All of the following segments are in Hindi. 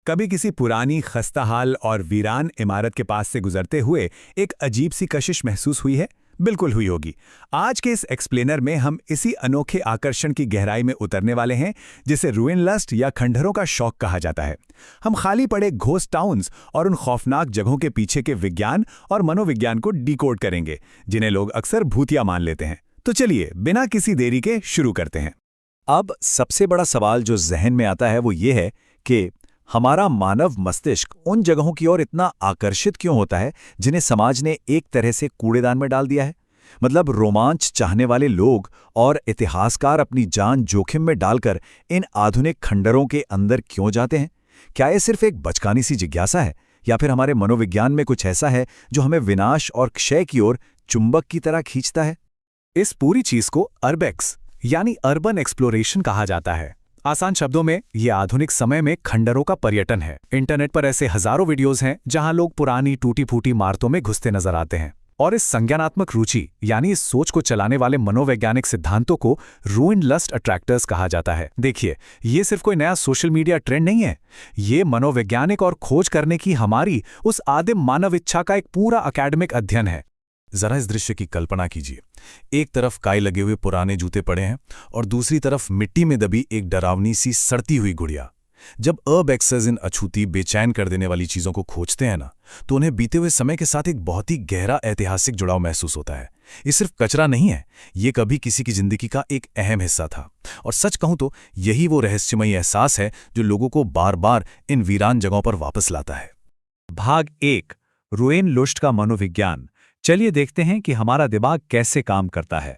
कभी किसी पुरानी खस्ताहाल और वीरान इमारत के पास से गुजरते हुए एक अजीब सी कशिश महसूस हुई है? बिल्कुल हुई होगी। आज के इस एक्सप्लेनर में हम इसी अनोखे आकर्षण की गहराई में उतरने वाले हैं, जिसे रूइन लस्ट या खंडहरों का शौक कहा जाता है। हम खाली पड़े घोस्ट टाउन्स और उन खौफनाक जगहों के पीछे के विज्ञान और मनोविज्ञान को डिकोड करेंगे, जिन्हें लोग अक्सर भूतिया मान लेते हैं। तो चलिए बिना किसी देरी के शुरू करते हैं। अब सबसे बड़ा सवाल जो जहन में आता है वो ये है कि हमारा मानव मस्तिष्क उन जगहों की ओर इतना आकर्षित क्यों होता है जिन्हें समाज ने एक तरह से कूड़ेदान में डाल दिया है। मतलब रोमांच चाहने वाले लोग और इतिहासकार अपनी जान जोखिम में डालकर इन आधुनिक खंडरों के अंदर क्यों जाते हैं? क्या ये सिर्फ एक बचकानी सी जिज्ञासा है, या फिर हमारे मनोविज्ञान में कुछ ऐसा है जो हमें विनाश और क्षय की ओर चुंबक की तरह खींचता है? इस पूरी चीज को अर्बेक्स यानी अर्बन एक्सप्लोरेशन कहा जाता है। आसान शब्दों में ये आधुनिक समय में खंडरों का पर्यटन है। इंटरनेट पर ऐसे हजारों वीडियोस हैं जहां लोग पुरानी टूटी-फूटी इमारतों में घुसते नजर आते हैं। और इस संज्ञानात्मक रुचि यानी इस सोच को चलाने वाले मनोवैज्ञानिक सिद्धांतों को रूइन लस्ट अट्रैक्टर्स कहा जाता है। देखिए, ये सिर्फ कोई नया सोशल मीडिया ट्रेंड नहीं है। ये मनोवैज्ञानिक और खोज करने की हमारी उस आदिम मानव इच्छा का एक पूरा अकेडमिक अध्ययन है। जरा इस दृश्य की कल्पना कीजिए। एक तरफ काई लगे हुए पुराने जूते पड़े हैं और दूसरी तरफ मिट्टी में दबी एक डरावनी सी सड़ती हुई गुड़िया। जब अर्बेक्सर्स इन अछूती बेचैन कर देने वाली चीजों को खोजते हैं ना, तो उन्हें बीते हुए समय के साथ एक बहुत ही गहरा ऐतिहासिक जुड़ाव महसूस होता है। ये सिर्फ कचरा नहीं है, ये कभी किसी की जिंदगी का एक अहम हिस्सा था। और सच कहूं तो यही वो रहस्यमयी एहसास है जो लोगों को बार बार इन वीरान जगहों पर वापस लाता है। भाग 1, रूइन लस्ट का मनोविज्ञान। चलिए देखते हैं कि हमारा दिमाग कैसे काम करता है।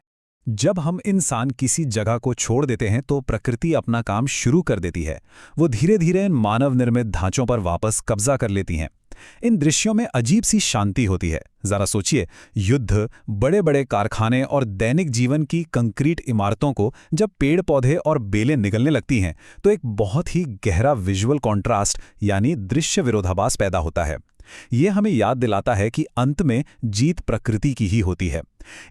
जब हम इंसान किसी जगह को छोड़ देते हैं तो प्रकृति अपना काम शुरू कर देती है। वो धीरे धीरे इन मानव निर्मित ढांचों पर वापस कब्जा कर लेती हैं। इन दृश्यों में अजीब सी शांति होती है। जरा सोचिए, युद्ध, बड़े बड़े कारखाने और दैनिक जीवन की कंक्रीट इमारतों को जब पेड़ पौधे और बेलें निगलने लगती हैं तो एक बहुत ही गहरा विजुअल कॉन्ट्रास्ट यानी दृश्य विरोधाभास पैदा होता है। ये हमें याद दिलाता है कि अंत में जीत प्रकृति की ही होती है।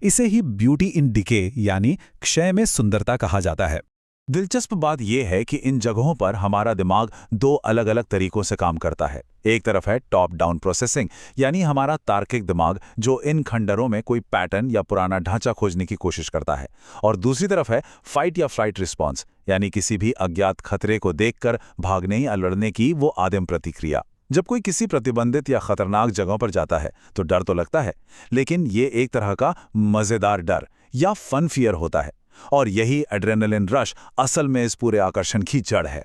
इसे ही ब्यूटी इन डिके यानी क्षय में सुंदरता कहा जाता है। दिलचस्प बात यह है कि इन जगहों पर हमारा दिमाग दो अलग अलग तरीकों से काम करता है। एक तरफ है टॉप डाउन प्रोसेसिंग यानी हमारा तार्किक दिमाग, जो इन खंडरों में कोई पैटर्न या पुराना ढांचा खोजने की कोशिश करता है। और दूसरी तरफ है फाइट या फ्लाइट रिस्पॉन्स यानी किसी भी अज्ञात खतरे को देखकर भागने या लड़ने की वो आदिम प्रतिक्रिया। जब कोई किसी प्रतिबंधित या खतरनाक जगहों पर जाता है तो डर तो लगता है, लेकिन ये एक तरह का मजेदार डर या फन फियर होता है। और यही एड्रेनलिन रश असल में इस पूरे आकर्षण की जड़ है।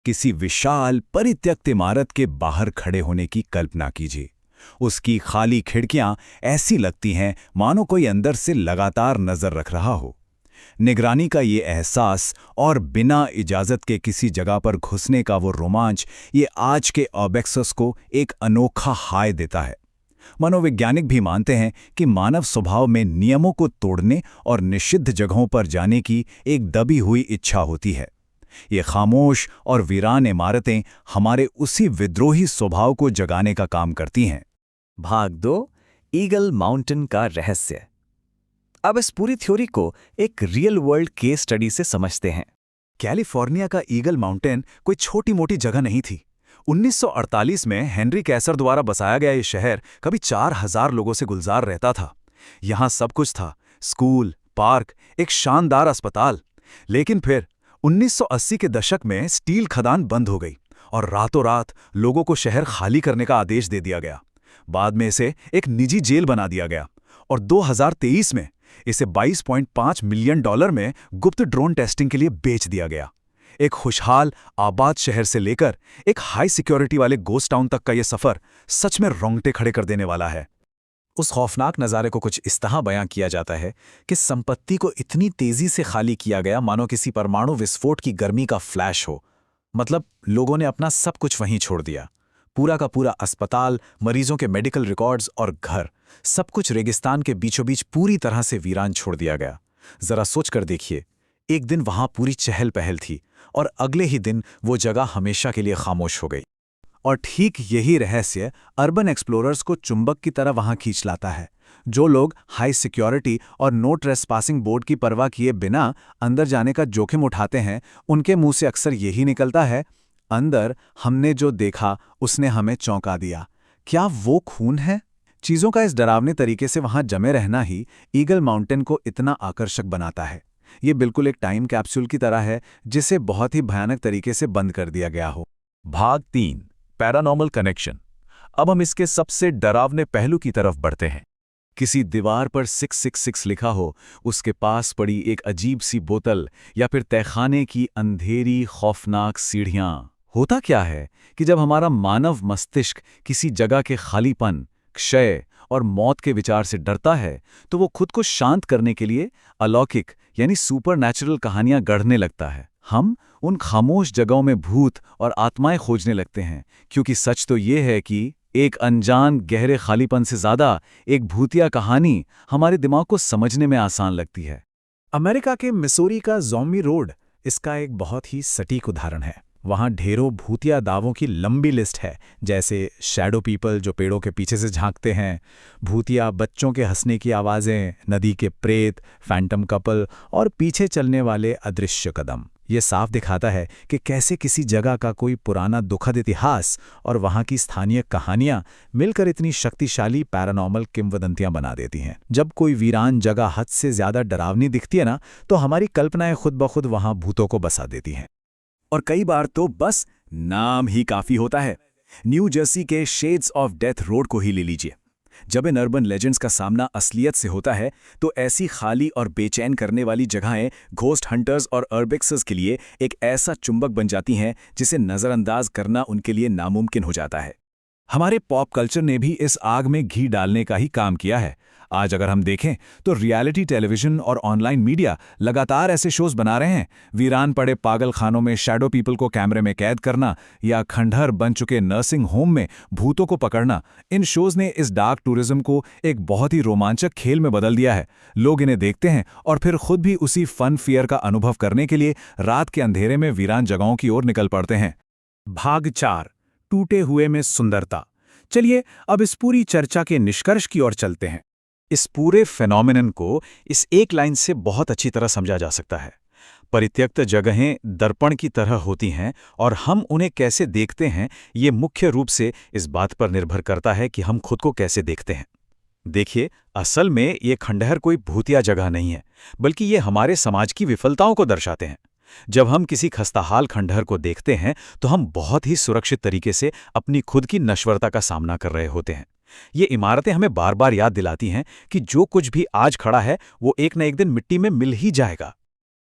किसी विशाल परित्यक्त इमारत के बाहर खड़े होने की कल्पना कीजिए। उसकी खाली खिड़कियां ऐसी लगती हैं मानो कोई अंदर से लगातार नजर रख रहा हो। निगरानी का ये एहसास और बिना इजाजत के किसी जगह पर घुसने का वो रोमांच, ये आज के अर्बेक्सर्स को एक अनोखा हाय देता है। मनोवैज्ञानिक भी मानते हैं कि मानव स्वभाव में नियमों को तोड़ने और निषिद्ध जगहों पर जाने की एक दबी हुई इच्छा होती है। ये खामोश और वीरान इमारतें हमारे उसी विद्रोही स्वभाव को जगाने का काम करती हैं। भाग 2, ईगल माउंटेन का रहस्य। अब इस पूरी थ्योरी को एक रियल वर्ल्ड केस स्टडी से समझते हैं। कैलिफोर्निया का ईगल माउंटेन कोई छोटी मोटी जगह नहीं थी। 1948 में हेनरी कैसर द्वारा बसाया गया ये शहर कभी 4000 लोगों से गुलजार रहता था। यहाँ सब कुछ था, स्कूल, पार्क, एक शानदार अस्पताल। लेकिन फिर 1980 के दशक में स्टील खदान बंद हो गई और रातों रात लोगों को शहर खाली करने का आदेश दे दिया गया। बाद में इसे एक निजी जेल बना दिया गया और 2023 में इसे $22.5 मिलियन में गुप्त ड्रोन टेस्टिंग के लिए बेच दिया गया। एक खुशहाल आबाद शहर से लेकर एक हाई सिक्योरिटी वाले गोस्ट टाउन तक का यह सफर सच में रोंगटे खड़े कर देने वाला है। उस खौफनाक नज़ारे को कुछ इस तरह बयां किया जाता है कि संपत्ति को इतनी तेजी से खाली किया गया मानो किसी परमाणु विस्फोट की गर्मी का फ्लैश हो। मतलब लोगों ने अपना सब कुछ वहीं छोड़ दिया। पूरा का पूरा अस्पताल, मरीजों के मेडिकल रिकॉर्ड्स और घर, सब कुछ रेगिस्तान के बीचों बीच पूरी तरह से वीरान छोड़ दिया गया। जरा सोच कर देखिए, एक दिन वहां पूरी चहल पहल थी और अगले ही दिन वो जगह हमेशा के लिए खामोश हो गई। और ठीक यही रहस्य अर्बन एक्सप्लोरर्स को चुंबक की तरह वहां खींच लाता है। जो लोग हाई सिक्योरिटी और नो ट्रेसपासिंग बोर्ड की परवाह किए बिना अंदर जाने का जोखिम उठाते हैं, उनके मुंह से अक्सर यही निकलता है, अंदर हमने जो देखा उसने हमें चौंका दिया। क्या वो खून है? चीजों का इस डरावने तरीके से वहां जमे रहना ही ईगल माउंटेन को इतना आकर्षक बनाता है। ये बिल्कुल एक टाइम कैप्सूल की तरह है जिसे बहुत ही भयानक तरीके से बंद कर दिया गया हो। भाग 3 पैरानॉर्मल कनेक्शन। अब हम इसके सबसे डरावने पहलू की तरफ बढ़ते हैं। किसी दीवार पर 666 लिखा हो, उसके पास पड़ी एक अजीब सी बोतल या फिर तहखाने की अंधेरी खौफनाक सीढ़ियां। होता क्या है कि जब हमारा मानव मस्तिष्क किसी जगह के खालीपन, क्षय और मौत के विचार से डरता है तो वो खुद को शांत करने के लिए अलौकिक यानी सुपरनैचुरल कहानियां गढ़ने लगता है। हम उन खामोश जगहों में भूत और आत्माएं खोजने लगते हैं, क्योंकि सच तो ये है कि एक अनजान गहरे खालीपन से ज्यादा एक भूतिया कहानी हमारे दिमाग को समझने में आसान लगती है। अमेरिका के मिसूरी का ज़ॉम्बी रोड इसका एक बहुत ही सटीक उदाहरण है। वहाँ ढेरों भूतिया दावों की लंबी लिस्ट है, जैसे शैडो पीपल जो पेड़ों के पीछे से झांकते हैं, भूतिया बच्चों के हंसने की आवाज़ें, नदी के प्रेत, फैंटम कपल और पीछे चलने वाले अदृश्य कदम। ये साफ दिखाता है कि कैसे किसी जगह का कोई पुराना दुखद इतिहास और वहाँ की स्थानीय कहानियाँ मिलकर इतनी शक्तिशाली पैरानॉर्मल किंवदंतियाँ बना देती हैं। जब कोई वीरान जगह हद से ज़्यादा डरावनी दिखती है ना, तो हमारी कल्पनाएं खुद ब खुद वहाँ भूतों को बसा देती हैं। और कई बार तो बस नाम ही काफी होता है। न्यू जर्सी के शेड्स ऑफ डेथ रोड को ही ले लीजिए। जब इन अर्बन लेजेंड्स का सामना असलियत से होता है तो ऐसी खाली और बेचैन करने वाली जगहें घोस्ट हंटर्स और अर्बेक्सर्स के लिए एक ऐसा चुंबक बन जाती हैं जिसे नज़रअंदाज करना उनके लिए नामुमकिन हो जाता है। हमारे पॉप कल्चर ने भी इस आग में घी डालने का ही काम किया है। आज अगर हम देखें तो रियलिटी टेलीविजन और ऑनलाइन मीडिया लगातार ऐसे शोज बना रहे हैं। वीरान पड़े पागल खानों में शैडो पीपल को कैमरे में कैद करना या खंडहर बन चुके नर्सिंग होम में भूतों को पकड़ना। इन शोज ने इस डार्क टूरिज्म को एक बहुत ही रोमांचक खेल में बदल दिया है। लोग इन्हें देखते हैं और फिर खुद भी उसी फन फियर का अनुभव करने के लिए रात के अंधेरे में वीरान जगहों की ओर निकल पड़ते हैं। भाग 4 टूटे हुए में सुंदरता। चलिए अब इस पूरी चर्चा के निष्कर्ष की ओर चलते हैं। इस पूरे फेनोमेनन को इस एक लाइन से बहुत अच्छी तरह समझा जा सकता है। परित्यक्त जगहें दर्पण की तरह होती हैं और हम उन्हें कैसे देखते हैं ये मुख्य रूप से इस बात पर निर्भर करता है कि हम खुद को कैसे देखते हैं। देखिए, असल में ये खंडहर कोई भूतिया जगह नहीं है, बल्कि ये हमारे समाज की विफलताओं को दर्शाते हैं। जब हम किसी खस्ताहाल खंडहर को देखते हैं तो हम बहुत ही सुरक्षित तरीके से अपनी खुद की नश्वरता का सामना कर रहे होते हैं। ये इमारतें हमें बार बार याद दिलाती हैं कि जो कुछ भी आज खड़ा है वो एक न एक दिन मिट्टी में मिल ही जाएगा।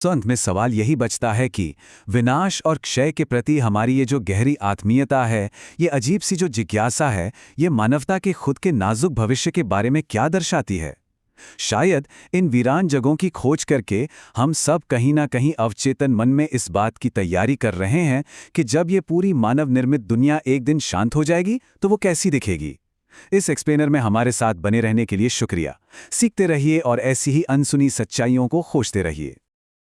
तो अंत में सवाल यही बचता है कि विनाश और क्षय के प्रति हमारी ये जो गहरी आत्मीयता है, ये अजीब सी जो जिज्ञासा है, ये मानवता के खुद के नाजुक भविष्य के बारे में क्या दर्शाती है। शायद इन वीरान जगहों की खोज करके हम सब कहीं ना कहीं अवचेतन मन में इस बात की तैयारी कर रहे हैं कि जब ये पूरी मानव निर्मित दुनिया एक दिन शांत हो जाएगी तो वो कैसी दिखेगी। इस एक्सप्लेनर में हमारे साथ बने रहने के लिए शुक्रिया। सीखते रहिए और ऐसी ही अनसुनी सच्चाइयों को खोजते रहिए।